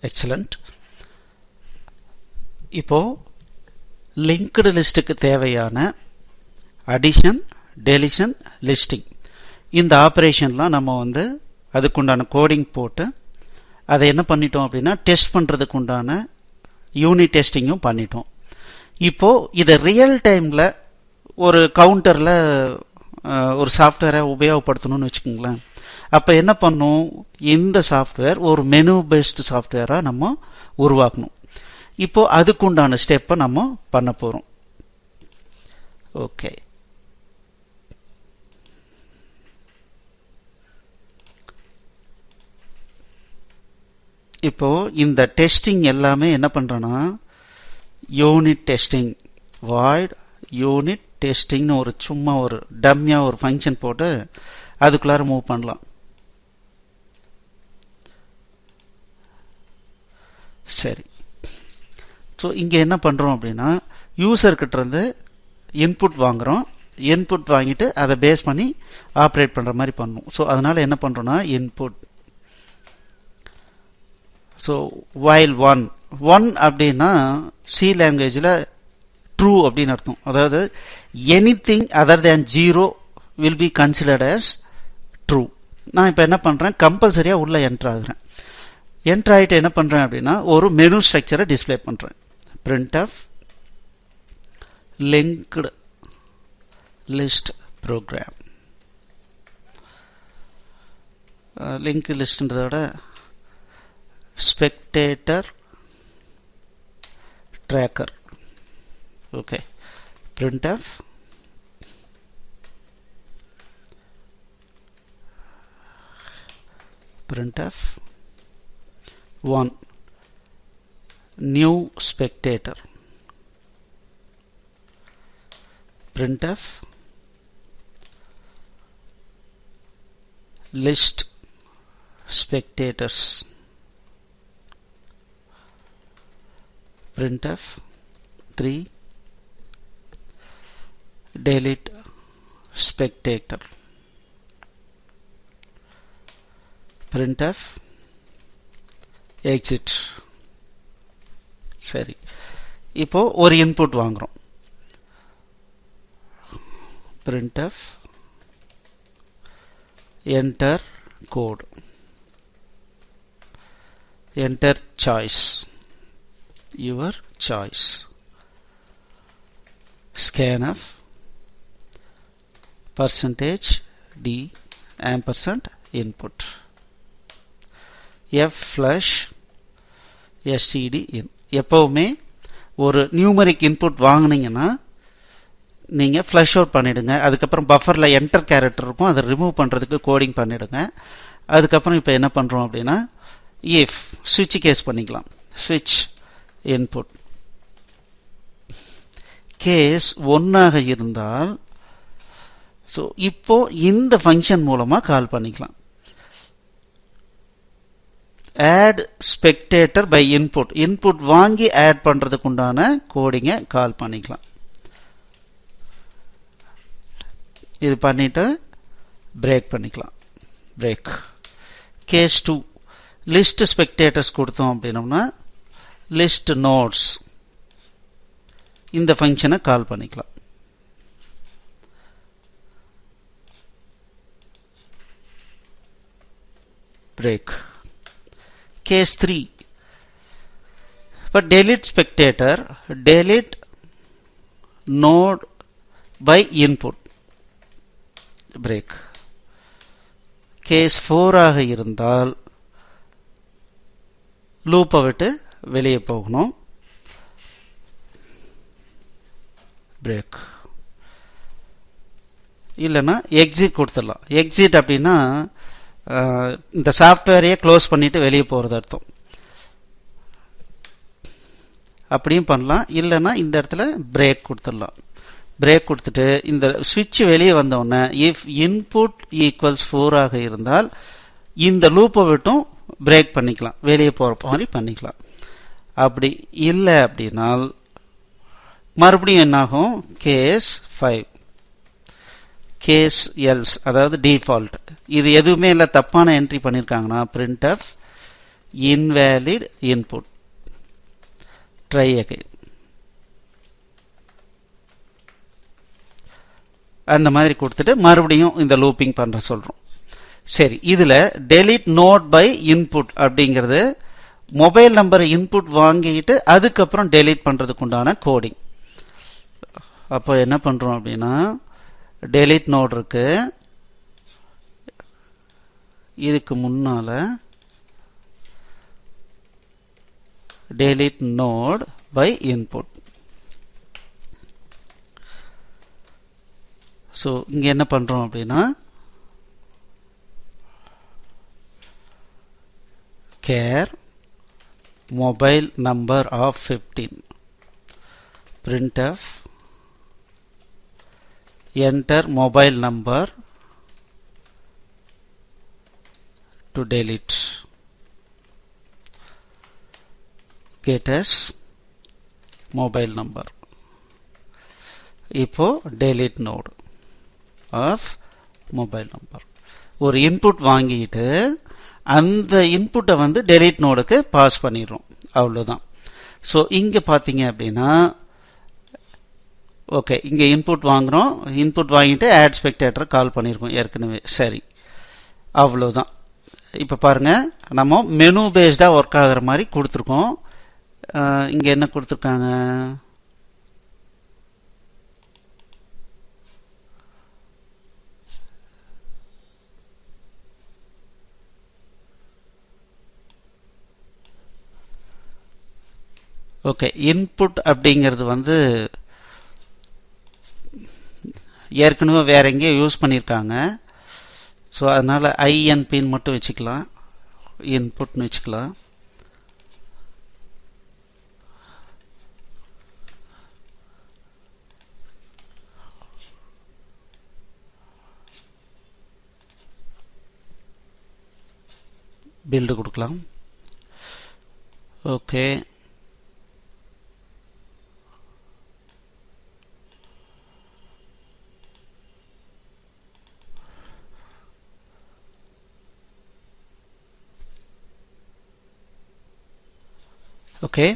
Excellent. இப்போ linked லிஸ்ட்டுக்கு தேவையான addition, deletion, listing இந்த ஆப்ரேஷன்லாம் நம்ம அதுக்குண்டான கோடிங் போட்டு அதை என்ன பண்ணிட்டோம் அப்படின்னா டெஸ்ட் பண்ணுறதுக்கு உண்டான யூனிட் டெஸ்டிங்கும் பண்ணிட்டோம். இப்போது இதை ரியல் டைமில் ஒரு கவுண்டரில் ஒரு சாஃப்ட்வேரை உபயோகப்படுத்தணும்னு வச்சுக்கோங்களேன். அப்போ என்ன பண்ணும், இந்த சாஃப்ட்வேர் ஒரு மெனு பேஸ்டு சாஃப்ட்வேராக நம்ம உருவாக்கணும். இப்போ அதுக்குண்டான ஸ்டெப்பை நம்ம பண்ண போகிறோம். ஓகே, இப்போ இந்த டெஸ்டிங் எல்லாமே என்ன பண்ணுறோன்னா யூனிட் டெஸ்டிங் வாய்ட் யூனிட் டெஸ்டிங்னு ஒரு சும்மா ஒரு டம்மியாக ஒரு ஃபங்க்ஷன் போட்டு அதுக்குள்ளார மூவ் பண்ணலாம். சரி, ஸோ இங்கே என்ன பண்ணுறோம் அப்படின்னா யூசர்கிட்டேருந்து இன்புட் வாங்குகிறோம். இன்புட் வாங்கிட்டு அதை பேஸ் பண்ணி ஆப்ரேட் பண்ணுற மாதிரி பண்ணணும். ஸோ அதனால் என்ன பண்ணுறோன்னா இன்புட் ஸோ while 1 அப்படின்னா சி லாங்குவேஜில் ட்ரூ அப்படின்னு அர்த்தம். அதாவது anything other than 0 will be considered as true. நான் இப்போ என்ன பண்ணுறேன், கம்பல்சரியாக உள்ளே என்ட்ரு ஆகுறேன். என்ட்ரு ஆகிட்டு என்ன பண்ணுறேன் அப்படின்னா ஒரு மெனு ஸ்ட்ரக்சரை டிஸ்பிளே பண்ணுறேன். printf linked list program. Link லிஸ்ட்ன்றதோட spectator tracker. Okay, printf printf 1 new spectator. printf list spectators. printf 3 delete spectator. printf exit. சரி, இப்போ ஒரு இன்புட் வாங்குறோம். printf enter code, enter choice, your choice. scanf %d ampersand input f flush std in. எப்பவுமே ஒரு numeric input வாங்கினீங்கன்னா நீங்கள் flush out பண்ணிவிடுங்க. அதுக்கப்புறம் பஃபரில் என்டர் கேரக்டர் இருக்கும், அதை ரிமூவ் பண்ணுறதுக்கு கோடிங் பண்ணிவிடுங்க. அதுக்கப்புறம் இப்போ என்ன பண்ணுறோம் அப்படின்னா இஃப் ஸ்விட்ச் கேஸ் பண்ணிக்கலாம். ஸ்விட்ச் இன்புட் கேஸ் 1ஆக இருந்தால் ஸோ இப்போ இந்த ஃபங்க்ஷன் மூலமாக கால் பண்ணிக்கலாம். add spectator by input, input வாங்கி ஆட் பண்ணுறதுக்கு உண்டான கோடிங்கை கால் பண்ணிக்கலாம். இது பண்ணிட்டு பிரேக் பண்ணிக்கலாம். பிரேக். கேஸ் 2 லிஸ்ட் ஸ்பெக்டேட்டர்ஸ் கொடுத்தோம் அப்படின்னோம்னா லிஸ்ட் நோட்ஸ் இந்த ஃபங்க்ஷனை கால் பண்ணிக்கலாம். பிரேக். கேஸ் 3 இப்போ delete spectator, delete node by input. Break. Case 4ஆக இருந்தால் லூப்பை விட்டு வெளியே போகணும். பிரேக். இல்லைன்னா எக்ஸிட் கொடுத்துடலாம். எக்ஸிட் அப்படின்னா இந்த சாஃப்ட்வேரையே க்ளோஸ் பண்ணிட்டு வெளியே போகிறது அர்த்தம். அப்படியும் பண்ணலாம். இல்லைன்னா இந்த இடத்துல பிரேக் கொடுத்துடலாம். பிரேக் கொடுத்துட்டு இந்த ஸ்விட்ச் வெளியே வந்தோடனே இஃப் இன்புட் ஈக்குவல்ஸ் 4ஆக இருந்தால் இந்த லூப்பை விட்டும் பிரேக் பண்ணிக்கலாம், வெளியே போகிற மாதிரி பண்ணிக்கலாம். அப்படி இல்லை அப்படின்னால் மறுபடியும் என்னாகும், கேஸ் 5 கேஸ் எல்ஸ் அதாவது டிஃபால்ட். இது எதுவுமே இல்லை, தப்பான என்ட்ரி பண்ணியிருக்காங்கன்னா printf invalid input. Try again. அந்த மாதிரி கொடுத்துட்டு மறுபடியும் இந்த லூப்பிங் பண்ற சொல்றோம். சரி, இதுல delete node by input அப்படிங்கிறது மொபைல் நம்பரை இன்புட் வாங்கிட்டு அதுக்கப்புறம் delete பண்றதுக்கு உண்டான கோடிங். அப்போ என்ன பண்றோம் அப்படின்னா delete node இருக்கு, இதுக்கு முன்னால delete node by input. So இங்க என்ன பண்றோம் அப்படின்னா care mobile number of 15 printf enter mobile number to delete get as mobile number. இப்போ delete node of mobile number. ஒரு இன்புட் வாங்கிட்டு அந்த இன்புட்டை வந்து delete நோடுக்கு பாஸ் பண்ணிடுறோம், அவ்வளோதான். ஸோ இங்கே பார்த்தீங்க அப்படின்னா ஓகே, இங்கே இன்புட் வாங்குகிறோம், இன்புட் வாங்கிட்டு ஆட் ஸ்பெக்டேட்டரை கால் பண்ணியிருக்கோம் ஏற்கனவே. சரி, அவ்வளோதான். இப்போ பாருங்கள், நம்ம மெனு பேஸ்டாக ஒர்க் ஆகிற மாதிரி கொடுத்துருக்கோம். இங்கே என்ன கொடுத்துருக்காங்க, ஓகே, இன்புட் அப்படிங்கிறது வந்து ஏற்கனவே வேற எங்கேயோ யூஸ் பண்ணியிருக்காங்க. ஸோ அதனால் ஐஎன்பின்னு மட்டும் வச்சுக்கலாம், இன்புட்னு வச்சுக்கலாம். பில்டு கொடுக்கலாம். Okay, okay.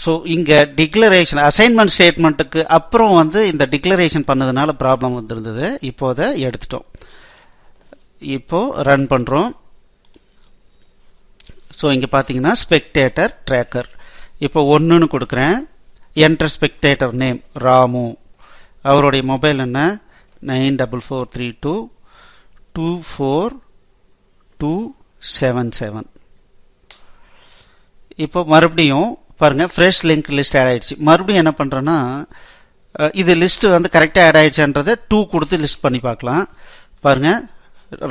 ஸோ இங்கே டிக்ளரேஷன் அசைன்மெண்ட் ஸ்டேட்மெண்ட்டுக்கு அப்புறம் வந்து இந்த டிக்ளரேஷன் பண்ணதுனால ப்ராப்ளம் வந்துருந்தது. இப்போ அதை எடுத்துட்டோம். இப்போ ரன் பண்ணுறோம். ஸோ இங்கே பார்த்தீங்கன்னா ஸ்பெக்டேட்டர் ட்ராக்கர் இப்போ 1ன்னு கொடுக்குறேன். என்டர் ஸ்பெக்டேட்டர் நேம் ராமு, அவருடைய மொபைல் என்ன 9432242277. இப்போ மறுபடியும் பாருங்க, ஃப்ரெஷ் லிங்க் லிஸ்ட் ஆட் ஆயிடுச்சு. மறுபடியும் என்ன பண்றேன்னா இது லிஸ்ட் வந்து கரெக்டாக ஆட் ஆயிடுச்சுன்றதை 2 கொடுத்து லிஸ்ட் பண்ணி பார்க்கலாம். பாருங்க,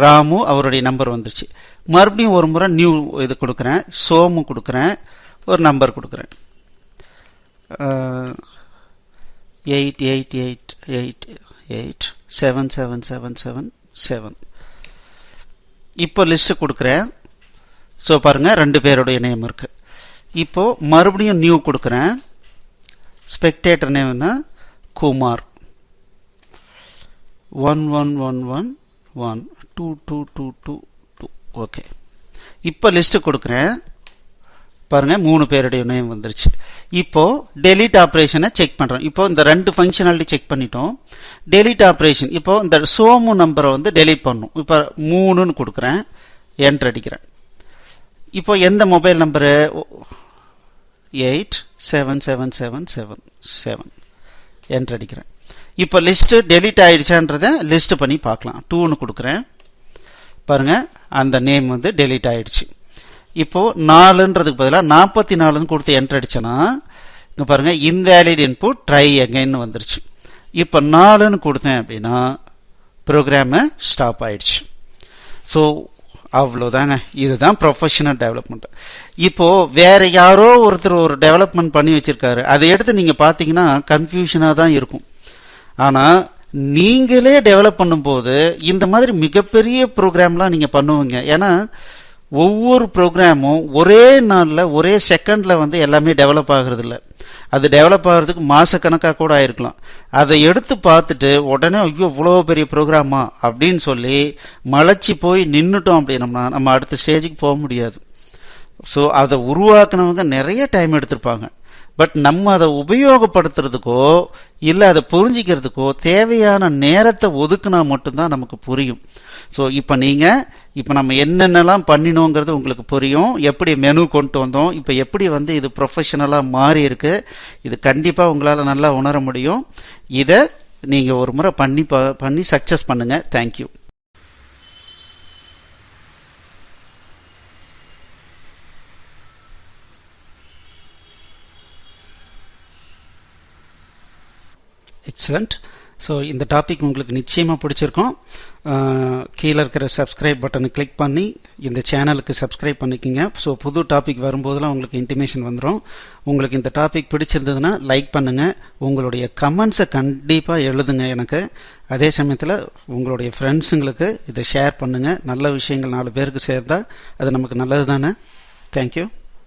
ராமு அவருடைய நம்பர் வந்துருச்சு. மறுபடியும் ஒரு முறை நியூ இது கொடுக்குறேன், சோமு கொடுக்குறேன், ஒரு நம்பர் கொடுக்குறேன் 8888877777. இப்போ லிஸ்ட் கொடுக்குறேன். ஸோ பாருங்க, 2 பேருடைய நேம் இருக்கு. இப்போ மறுபடியும் நியூ கொடுக்குறேன். ஸ்பெக்டேட்டர் நேம்னா குமார் 1111122222. ஓகே, இப்போ லிஸ்ட் கொடுக்குறேன். பாருங்க, 3 பேருடைய நேம் வந்துருச்சு. இப்போ டெலீட் ஆப்ரேஷனை செக் பண்றோம். இப்போ இந்த 2 ஃபங்க்ஷனாலிட்டி செக் பண்ணிட்டோம். டெலீட் ஆப்ரேஷன் இப்போ இந்த சோமு நம்பரை வந்து டெலீட் பண்ணும். இப்போ 3ன்னு கொடுக்குறேன், என்டர் அடிக்கிறேன். இப்போ எந்த மொபைல் நம்பரு 877777 என்டர் அடிக்கிறேன். இப்போ லிஸ்ட் டெலீட் ஆயிடுச்சான்றத லிஸ்ட் பண்ணி பார்க்கலாம். 2ன்னு கொடுக்குறேன். பாருங்க, அந்த நேம் வந்து டெலீட் ஆயிடுச்சு. இப்போ 4ன்றதுக்கு பதிலாக 44ன்னு கொடுத்து என்டர் அடிச்சேன்னா இங்க பாருங்க, இன்வேலிட் இன்புட் ட்ரை அகைன் வந்துருச்சு. இப்போ 4ன்னு கொடுத்தேன் அப்படின்னா ப்ரோக்ராமு ஸ்டாப் ஆயிடுச்சு. ஸோ அவ்வளோதாங்க, இதுதான் ப்ரொஃபஷனல் டெவலப்மெண்ட். இப்போ வேற யாரோ ஒருத்தர் ஒரு டெவலப்மெண்ட் பண்ணி வச்சிருக்காரு, அதை எடுத்து நீங்க பார்த்தீங்கன்னா கன்ஃபியூஷனாக தான் இருக்கும். ஆனால் நீங்களே டெவலப் பண்ணும்போது இந்த மாதிரி மிகப்பெரிய ப்ரோக்ராம்லாம் நீங்க பண்ணுவீங்க. ஏன்னா ஒவ்வொரு ப்ரோக்ராமும் ஒரே நாளில் ஒரே செகண்டில் வந்து எல்லாமே டெவலப் ஆகுறது இல்லை. அது டெவலப் ஆகிறதுக்கு மாசக்கணக்காக கூட ஆயிருக்கலாம். அதை எடுத்து பார்த்துட்டு உடனே ஐயோ இவ்வளோ பெரிய ப்ரோக்ராமா அப்படின்னு சொல்லி மலைச்சி போய் நின்றுட்டோம் அப்படின்னம்னா நம்ம அடுத்த ஸ்டேஜுக்கு போக முடியாது. ஸோ அதை உருவாக்குனவங்க நிறைய டைம் எடுத்திருப்பாங்க. பட் நம்ம அதை உபயோகப்படுத்துறதுக்கோ இல்லை அதை புரிஞ்சிக்கிறதுக்கோ தேவையான நேரத்தை ஒதுக்குனா மட்டும்தான் நமக்கு புரியும். ஸோ இப்போ நம்ம என்னென்னலாம் பண்ணினோங்கிறது உங்களுக்கு புரியும். எப்படி மெனு கொண்டு வந்தோம், இப்போ எப்படி இது ப்ரொஃபஷனலாக மாறி இருக்கு, இது கண்டிப்பாக உங்களால் நல்லா உணர முடியும். இதை நீங்கள் ஒரு முறை பண்ணி சக்ஸஸ் பண்ணுங்க. தேங்க்யூ. எக்ஸலண்ட். ஸோ இந்த டாபிக் உங்களுக்கு நிச்சயமாக பிடிச்சிருக்கும். கீழே இருக்கிற சப்ஸ்கிரைப் பட்டனை கிளிக் பண்ணி இந்த சேனலுக்கு சப்ஸ்கிரைப் பண்ணிக்கோங்க. ஸோ புது டாபிக் வரும்போதெல்லாம் உங்களுக்கு இன்டிமேஷன் வந்துடும். உங்களுக்கு இந்த டாபிக் பிடிச்சிருந்ததுன்னா லைக் பண்ணுங்கள். உங்களுடைய கமெண்ட்ஸை கண்டிப்பாக எழுதுங்க எனக்கு. அதே சமயத்தில் உங்களுடைய ஃப்ரெண்ட்ஸுங்களுக்கு இதை ஷேர் பண்ணுங்கள். நல்ல விஷயங்கள் 4 பேருக்கு சேர்ந்தால் அது நமக்கு நல்லது தானே. தேங்க்யூ.